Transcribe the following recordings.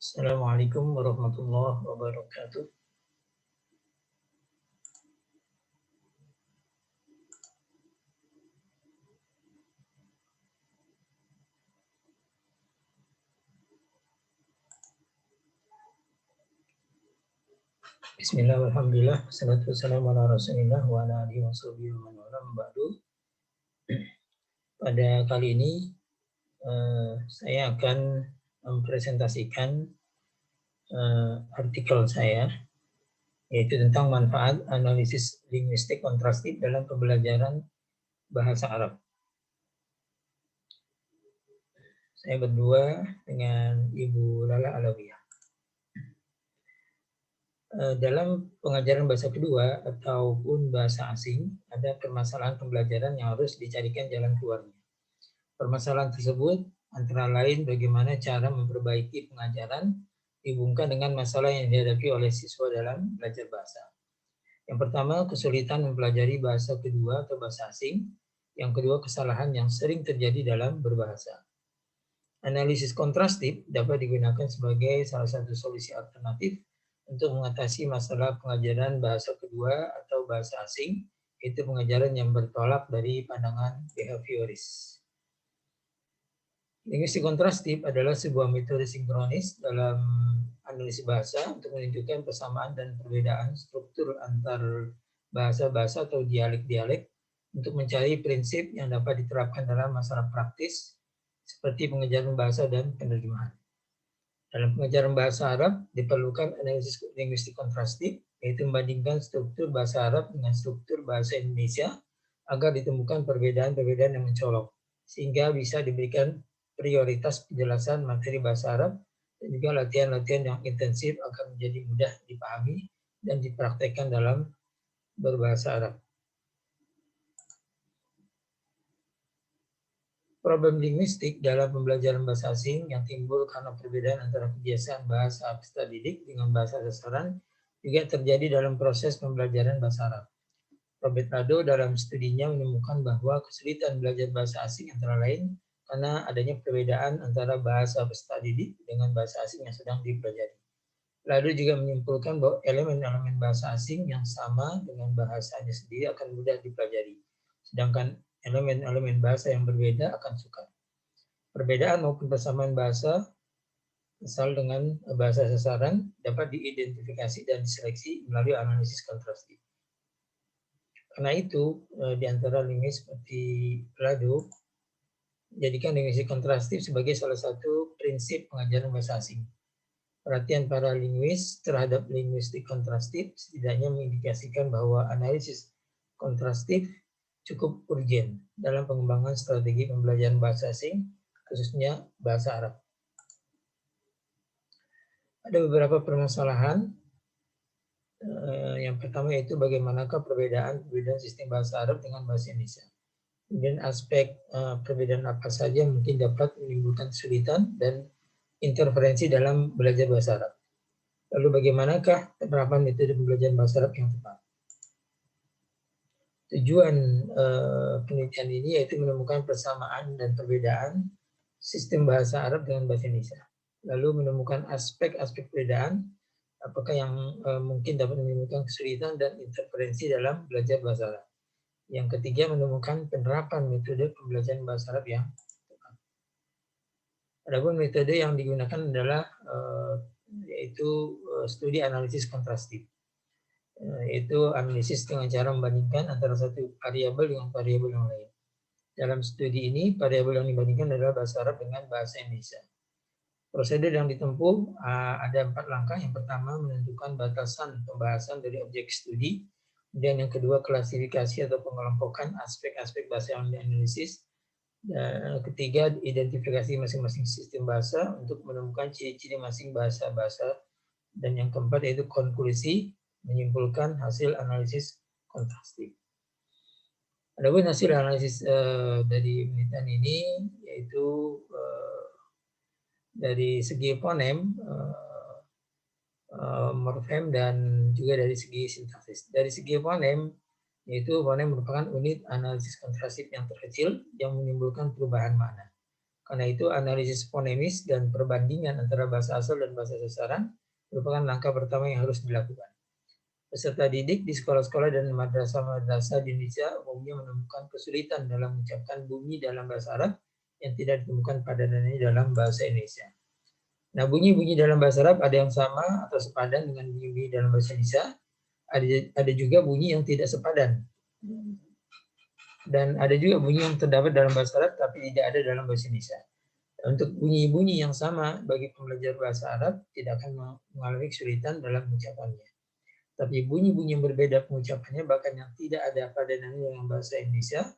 Assalamualaikum warahmatullahi wabarakatuh. Bismillah, alhamdulillah, wassalatu wassalamu ala rasulillah wa ala alihi wa sahbihi wa man wala ba'du. Pada kali ini saya akan mempresentasikan artikel saya, yaitu tentang manfaat analisis linguistik kontrastif dalam pembelajaran bahasa Arab. Saya berdua dengan Ibu Lala Alawiyah. Dalam pengajaran bahasa kedua ataupun bahasa asing, ada permasalahan pembelajaran yang harus dicarikan jalan keluarnya. Permasalahan tersebut antara lain bagaimana cara memperbaiki pengajaran dihubungkan dengan masalah yang dihadapi oleh siswa dalam belajar bahasa. Yang pertama, kesulitan mempelajari bahasa kedua atau bahasa asing. Yang kedua, kesalahan yang sering terjadi dalam berbahasa. Analisis kontrastif dapat digunakan sebagai salah satu solusi alternatif untuk mengatasi masalah pengajaran bahasa kedua atau bahasa asing, yaitu pengajaran yang bertolak dari pandangan behavioris. Linguistik kontrastif adalah sebuah metode sinkronis dalam analisis bahasa untuk menunjukkan persamaan dan perbedaan struktur antar bahasa-bahasa atau dialek-dialek untuk mencari prinsip yang dapat diterapkan dalam masalah praktis seperti pengejaran bahasa dan penerjemahan. Dalam pengejaran bahasa Arab diperlukan analisis linguistik kontrastif, yaitu membandingkan struktur bahasa Arab dengan struktur bahasa Indonesia agar ditemukan perbedaan-perbedaan yang mencolok, sehingga bisa diberikan prioritas penjelasan materi bahasa Arab dan juga latihan-latihan yang intensif agar menjadi mudah dipahami dan dipraktekkan dalam berbahasa Arab. Problem linguistik dalam pembelajaran bahasa asing yang timbul karena perbedaan antara kebiasaan bahasa peserta didik dengan bahasa sasaran juga terjadi dalam proses pembelajaran bahasa Arab. Robert Lado dalam studinya menemukan bahwa kesulitan belajar bahasa asing antara lain karena adanya perbedaan antara bahasa peserta didik dengan bahasa asing yang sedang dipelajari. Lado juga menyimpulkan bahwa elemen-elemen bahasa asing yang sama dengan bahasanya sendiri akan mudah dipelajari, sedangkan elemen-elemen bahasa yang berbeda akan sukar. Perbedaan maupun persamaan bahasa asal dengan bahasa sasaran dapat diidentifikasi dan diseleksi melalui analisis kontrastif. Karena itu, di antara linguis seperti Lado, jadikan linguistik kontrastif sebagai salah satu prinsip pengajaran bahasa asing. Perhatian para linguis terhadap linguistik kontrastif setidaknya mengindikasikan bahwa analisis kontrastif cukup urgen dalam pengembangan strategi pembelajaran bahasa asing, khususnya bahasa Arab. Ada beberapa permasalahan. Yang pertama yaitu bagaimanakah perbedaan sistem bahasa Arab dengan bahasa Indonesia. Kemudian aspek perbedaan apa saja mungkin dapat menimbulkan kesulitan dan interferensi dalam belajar bahasa Arab. Lalu bagaimanakah penerapan metode pembelajaran bahasa Arab yang tepat. Tujuan penelitian ini yaitu menemukan persamaan dan perbedaan sistem bahasa Arab dengan bahasa Indonesia. Lalu menemukan aspek-aspek perbedaan, apakah yang mungkin dapat menimbulkan kesulitan dan interferensi dalam belajar bahasa Arab. Yang ketiga, menemukan penerapan metode pembelajaran bahasa Arab yang tepat. Adapun metode yang digunakan adalah yaitu studi analisis kontrastif, yaitu analisis dengan cara membandingkan antara satu variabel dengan variabel yang lain. Dalam studi ini, variabel yang dibandingkan adalah bahasa Arab dengan bahasa Indonesia. Prosedur yang ditempuh ada 4 langkah. Yang pertama, menentukan batasan pembahasan dari objek studi. Kemudian yang kedua, klasifikasi atau pengelompokan aspek-aspek bahasa yang dianalisis. Ketiga, identifikasi masing-masing sistem bahasa untuk menemukan ciri-ciri masing bahasa-bahasa. Dan yang keempat yaitu konklusi, menyimpulkan hasil analisis kontrastif. Adapun hasil analisis dari penelitian ini yaitu dari segi fonem, morfem, dan juga dari segi sintaksis. Dari segi fonem, yaitu fonem merupakan unit analisis kontrastif yang terkecil yang menimbulkan perubahan makna. Karena itu analisis fonemis dan perbandingan antara bahasa asal dan bahasa sasaran merupakan langkah pertama yang harus dilakukan. Peserta didik di sekolah-sekolah dan madrasah-madrasah di Indonesia umumnya menemukan kesulitan dalam mengucapkan bunyi dalam bahasa Arab yang tidak ditemukan padanannya dalam bahasa Indonesia. Nah, bunyi-bunyi dalam bahasa Arab ada yang sama atau sepadan dengan bunyi-bunyi dalam bahasa Indonesia. Ada juga bunyi yang tidak sepadan. Dan ada juga bunyi yang terdapat dalam bahasa Arab tapi tidak ada dalam bahasa Indonesia. Untuk bunyi-bunyi yang sama bagi pembelajar bahasa Arab tidak akan mengalami kesulitan dalam mengucapkannya. Tapi bunyi-bunyi yang berbeda pengucapannya bahkan yang tidak ada padanannya dengan bahasa Indonesia,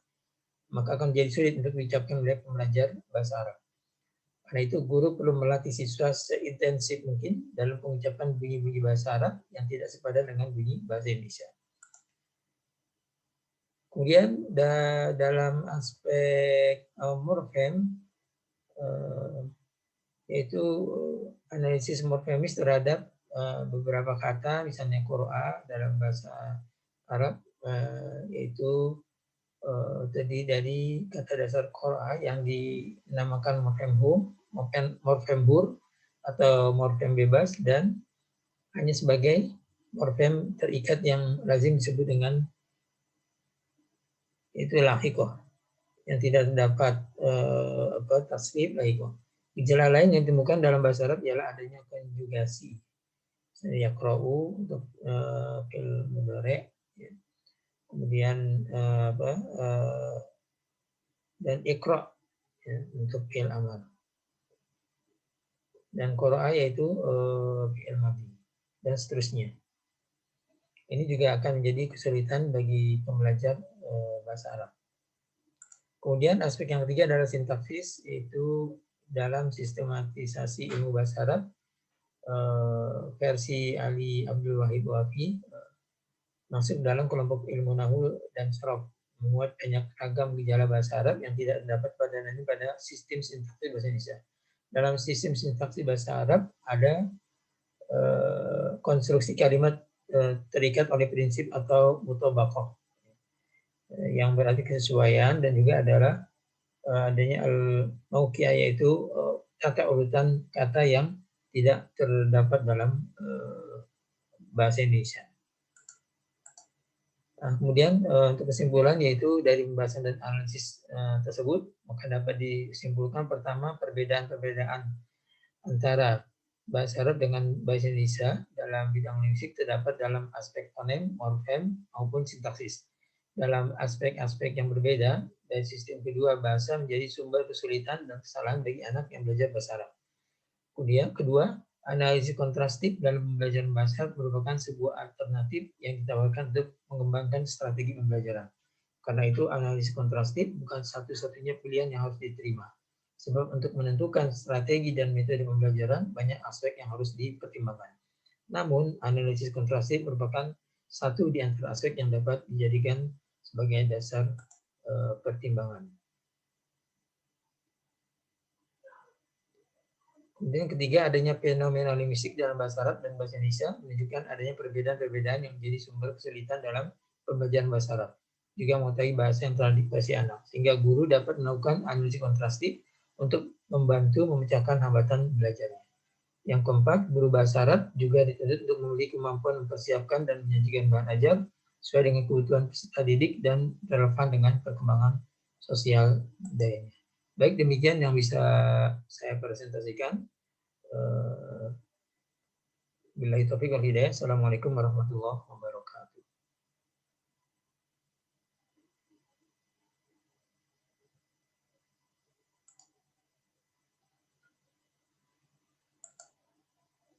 maka akan jadi sulit untuk diucapkan oleh pembelajar bahasa Arab. Karena itu guru perlu melatih siswa seintensif mungkin dalam pengucapan bunyi-bunyi bahasa Arab yang tidak sepadan dengan bunyi bahasa Indonesia. Kemudian dalam aspek morfem, yaitu analisis morfemis terhadap beberapa kata, misalnya qura'a dalam bahasa Arab, yaitu terdiri dari kata dasar qura'a yang dinamakan morfem hur atau morfem bebas, dan hanya sebagai morfem terikat yang lazim disebut dengan itu lahiqah, yang tidak terdapat tasrif lahiqah. Gejala lain yang ditemukan dalam bahasa Arab ialah adanya konjugasi. Yaqra'u untuk fi'il mudhari', ya. Kemudian dan iqra' ya, untuk fi'il amar. Dan qara'a yaitu fi'il madhi dan seterusnya. Ini juga akan menjadi kesulitan bagi pembelajar bahasa Arab. Kemudian aspek yang ketiga adalah sintaksis, yaitu dalam sistematisasi ilmu bahasa Arab versi Ali Abdul Wahid Wafi masuk dalam kelompok ilmu nahwu dan sorof, memuat banyak ragam gejala bahasa Arab yang tidak terdapat padanannya pada sistem sintaksis bahasa Indonesia. Dalam sistem sintaksis bahasa Arab ada konstruksi kalimat terikat oleh prinsip atau mutabaqah, yang berarti kesesuaian, dan juga adalah adanya al-mauqi'ah, yaitu tata urutan kata yang tidak terdapat dalam bahasa Indonesia. Nah, kemudian untuk kesimpulan, yaitu dari pembahasan dan analisis tersebut, maka dapat disimpulkan pertama, perbedaan-perbedaan antara bahasa Arab dengan bahasa Indonesia dalam bidang linguistik terdapat dalam aspek fonem, morfem, maupun sintaksis. Dalam aspek-aspek yang berbeda, dari sistem kedua, bahasa menjadi sumber kesulitan dan kesalahan bagi anak yang belajar bahasa Arab. Kemudian kedua, analisis kontrastif dalam pembelajaran bahasa Arab merupakan sebuah alternatif yang ditawarkan untuk mengembangkan strategi pembelajaran. Karena itu analisis kontrastif bukan satu-satunya pilihan yang harus diterima. Sebab untuk menentukan strategi dan metode pembelajaran, banyak aspek yang harus dipertimbangkan. Namun, analisis kontrastif merupakan satu di antara aspek yang dapat dijadikan sebagai dasar pertimbangan. Kemudian ketiga, adanya fenomena linguistik dalam bahasa Arab dan bahasa Indonesia menunjukkan adanya perbedaan-perbedaan yang menjadi sumber kesulitan dalam pembelajaran bahasa Arab. Juga mengetahui bahasa yang telah dikuasai anak, sehingga guru dapat melakukan analisis kontrastif untuk membantu memecahkan hambatan belajarnya. Yang keempat, guru bahasa Arab juga dituntut untuk memiliki kemampuan mempersiapkan dan menyajikan bahan ajar sesuai dengan kebutuhan peserta didik dan relevan dengan perkembangan sosial budayanya. Baik, demikian yang bisa saya presentasikan. Billahi taufiq wal hidayah. Assalamualaikum warahmatullahi wabarakatuh.